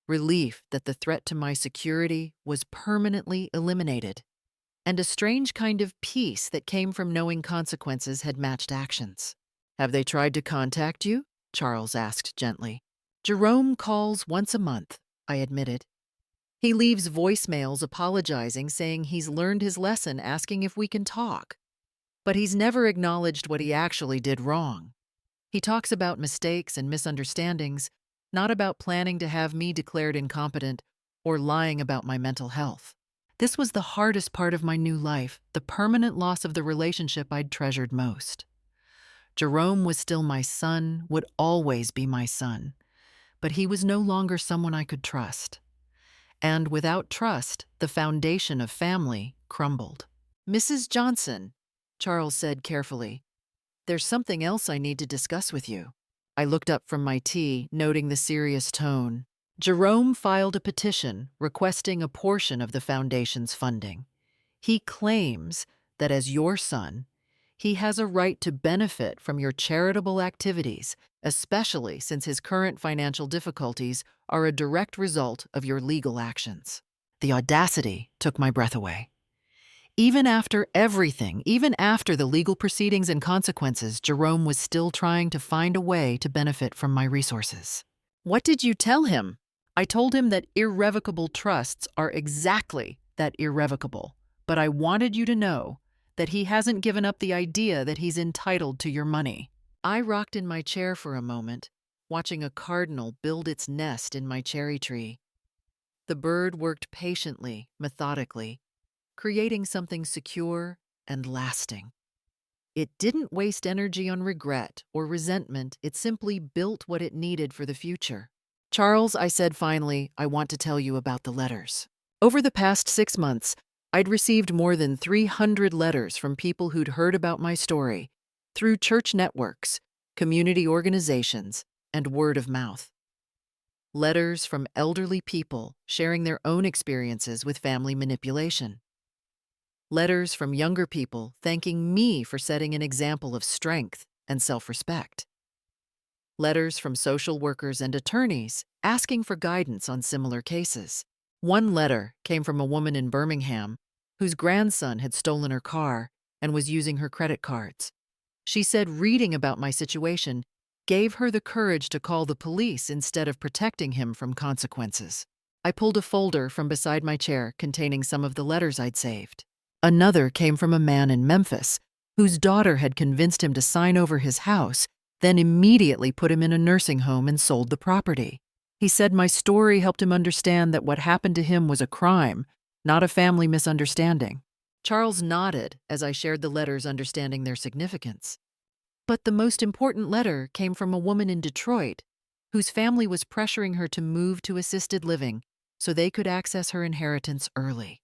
Relief that the threat to my security was permanently eliminated. And a strange kind of peace that came from knowing consequences had matched actions. "Have they tried to contact you?" Charles asked gently. "Jerome calls once a month," I admitted. "He leaves voicemails apologizing, saying he's learned his lesson, asking if we can talk. But he's never acknowledged what he actually did wrong. He talks about mistakes and misunderstandings, not about planning to have me declared incompetent or lying about my mental health. This was the hardest part of my new life, the permanent loss of the relationship I'd treasured most. Jerome was still my son, would always be my son, but he was no longer someone I could trust. And without trust, the foundation of family crumbled. "Mrs. Johnson," Charles said carefully, "there's something else I need to discuss with you." I looked up from my tea, noting the serious tone. Jerome filed a petition requesting a portion of the foundation's funding. He claims that as your son, he has a right to benefit from your charitable activities, especially since his current financial difficulties are a direct result of your legal actions. The audacity took my breath away. Even after everything, even after the legal proceedings and consequences, Jerome was still trying to find a way to benefit from my resources. "What did you tell him?" "I told him that irrevocable trusts are exactly that, irrevocable, but I wanted you to know that he hasn't given up the idea that he's entitled to your money." I rocked in my chair for a moment, watching a cardinal build its nest in my cherry tree. The bird worked patiently, methodically, creating something secure and lasting. It didn't waste energy on regret or resentment, it simply built what it needed for the future. "Charles," I said finally, "I want to tell you about the letters." Over the past 6 months, I'd received more than 300 letters from people who'd heard about my story through church networks, community organizations, and word of mouth. Letters from elderly people sharing their own experiences with family manipulation. Letters from younger people thanking me for setting an example of strength and self-respect. Letters from social workers and attorneys asking for guidance on similar cases. One letter came from a woman in Birmingham whose grandson had stolen her car and was using her credit cards. She said reading about my situation gave her the courage to call the police instead of protecting him from consequences. I pulled a folder from beside my chair containing some of the letters I'd saved. Another came from a man in Memphis whose daughter had convinced him to sign over his house, then immediately put him in a nursing home and sold the property. He said my story helped him understand that what happened to him was a crime, not a family misunderstanding. Charles nodded as I shared the letters, understanding their significance. But the most important letter came from a woman in Detroit whose family was pressuring her to move to assisted living so they could access her inheritance early.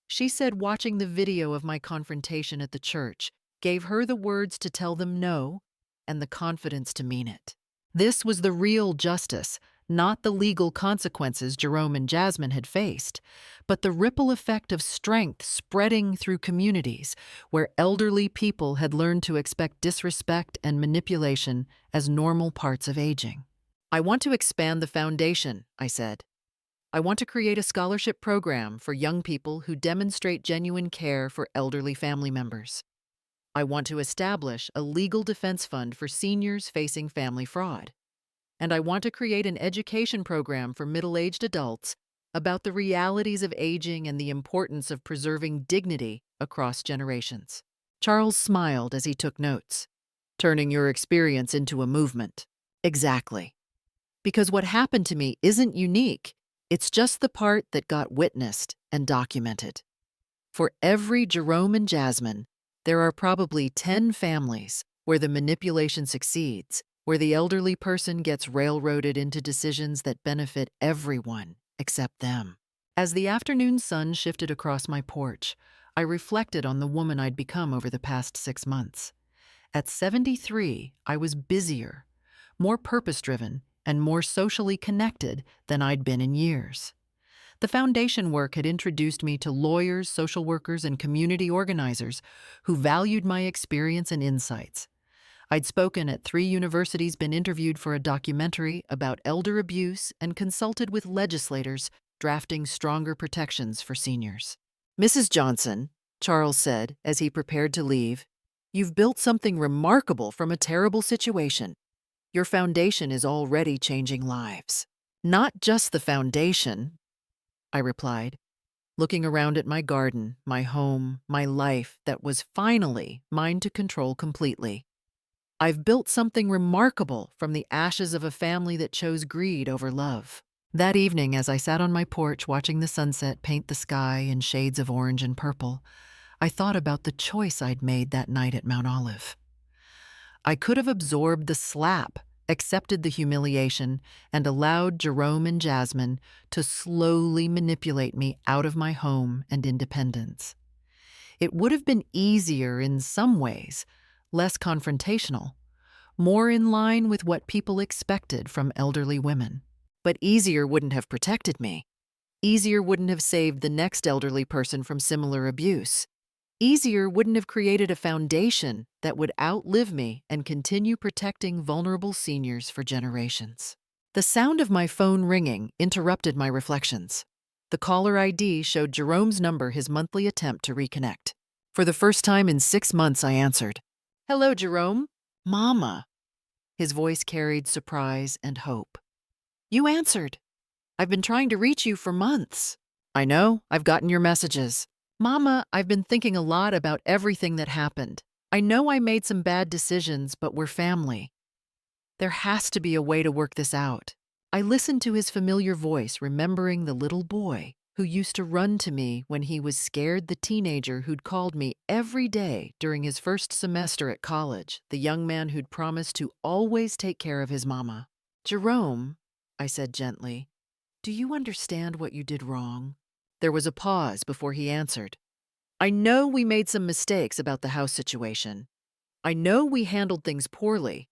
She said watching the video of my confrontation at the church gave her the words to tell them no and the confidence to mean it. This was the real justice, not the legal consequences Jerome and Jasmine had faced, but the ripple effect of strength spreading through communities where elderly people had learned to expect disrespect and manipulation as normal parts of aging. I want to expand the foundation, I said. I want to create a scholarship program for young people who demonstrate genuine care for elderly family members. I want to establish a legal defense fund for seniors facing family fraud. And I want to create an education program for middle-aged adults about the realities of aging and the importance of preserving dignity across generations. Charles smiled as he took notes. Turning your experience into a movement. Exactly. Because what happened to me isn't unique. It's just the part that got witnessed and documented. For every Jerome and Jasmine, there are probably 10 families where the manipulation succeeds, where the elderly person gets railroaded into decisions that benefit everyone except them. As the afternoon sun shifted across my porch, I reflected on the woman I'd become over the past 6 months. At 73, I was busier, more purpose-driven, and more socially connected than I'd been in years. The foundation work had introduced me to lawyers, social workers, and community organizers who valued my experience and insights. I'd spoken at 3 universities, been interviewed for a documentary about elder abuse, and consulted with legislators drafting stronger protections for seniors. Mrs. Johnson, Charles said as he prepared to leave, you've built something remarkable from a terrible situation. Your foundation is already changing lives. Not just the foundation, I replied, looking around at my garden, my home, my life that was finally mine to control completely. I've built something remarkable from the ashes of a family that chose greed over love. That evening, as I sat on my porch watching the sunset paint the sky in shades of orange and purple, I thought about the choice I'd made that night at Mount Olive. I could have absorbed the slap, accepted the humiliation, and allowed Jerome and Jasmine to slowly manipulate me out of my home and independence. It would have been easier in some ways, less confrontational, more in line with what people expected from elderly women. But easier wouldn't have protected me. Easier wouldn't have saved the next elderly person from similar abuse. Easier wouldn't have created a foundation that would outlive me and continue protecting vulnerable seniors for generations. The sound of my phone ringing interrupted my reflections. The caller ID showed Jerome's number, his monthly attempt to reconnect. For the first time in 6 months, I answered. Hello, Jerome. Mama. His voice carried surprise and hope. You answered. I've been trying to reach you for months. I know, I've gotten your messages. Mama, I've been thinking a lot about everything that happened. I know I made some bad decisions, but we're family. There has to be a way to work this out. I listened to his familiar voice, remembering the little boy who used to run to me when he was scared, the teenager who'd called me every day during his first semester at college, the young man who'd promised to always take care of his mama. Jerome, I said gently, do you understand what you did wrong? There was a pause before he answered. I know we made some mistakes about the house situation. I know we handled things poorly.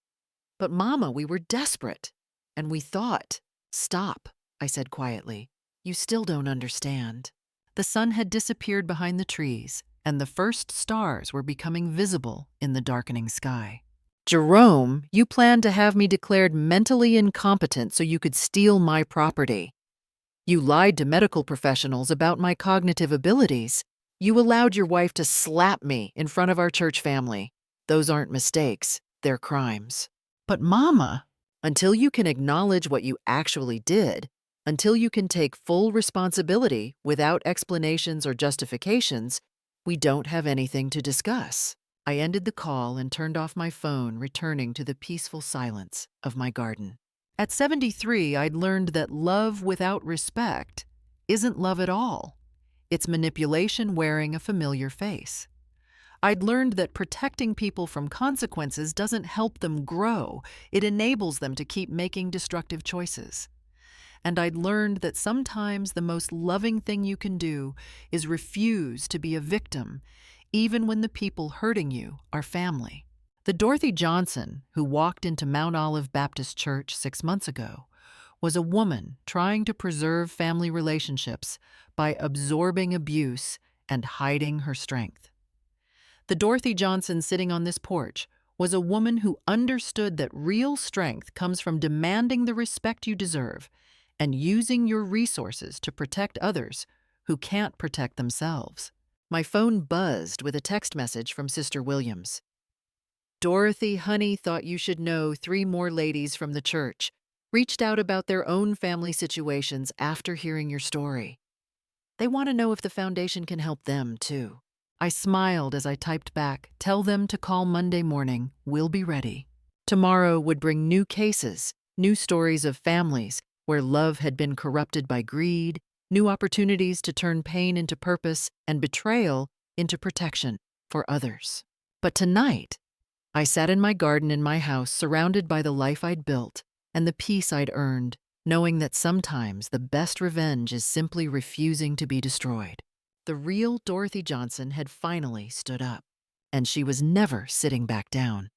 But Mama, we were desperate. And we thought. Stop, I said quietly. You still don't understand. The sun had disappeared behind the trees, and the first stars were becoming visible in the darkening sky. Jerome, you planned to have me declared mentally incompetent so you could steal my property. You lied to medical professionals about my cognitive abilities. You allowed your wife to slap me in front of our church family. Those aren't mistakes, they're crimes. But Mama, until you can acknowledge what you actually did, until you can take full responsibility without explanations or justifications, we don't have anything to discuss. I ended the call and turned off my phone, returning to the peaceful silence of my garden. At 73, I'd learned that love without respect isn't love at all. It's manipulation wearing a familiar face. I'd learned that protecting people from consequences doesn't help them grow, it enables them to keep making destructive choices. And I'd learned that sometimes the most loving thing you can do is refuse to be a victim, even when the people hurting you are family. The Dorothy Johnson who walked into Mount Olive Baptist Church 6 months ago was a woman trying to preserve family relationships by absorbing abuse and hiding her strength. The Dorothy Johnson sitting on this porch was a woman who understood that real strength comes from demanding the respect you deserve and using your resources to protect others who can't protect themselves. My phone buzzed with a text message from Sister Williams. Dorothy, honey, thought you should know 3 more ladies from the church reached out about their own family situations after hearing your story. They want to know if the foundation can help them, too. I smiled as I typed back, tell them to call Monday morning, we'll be ready. Tomorrow would bring new cases, new stories of families where love had been corrupted by greed, new opportunities to turn pain into purpose and betrayal into protection for others. But tonight, I sat in my garden in my house surrounded by the life I'd built and the peace I'd earned, knowing that sometimes the best revenge is simply refusing to be destroyed. The real Dorothy Johnson had finally stood up, and she was never sitting back down.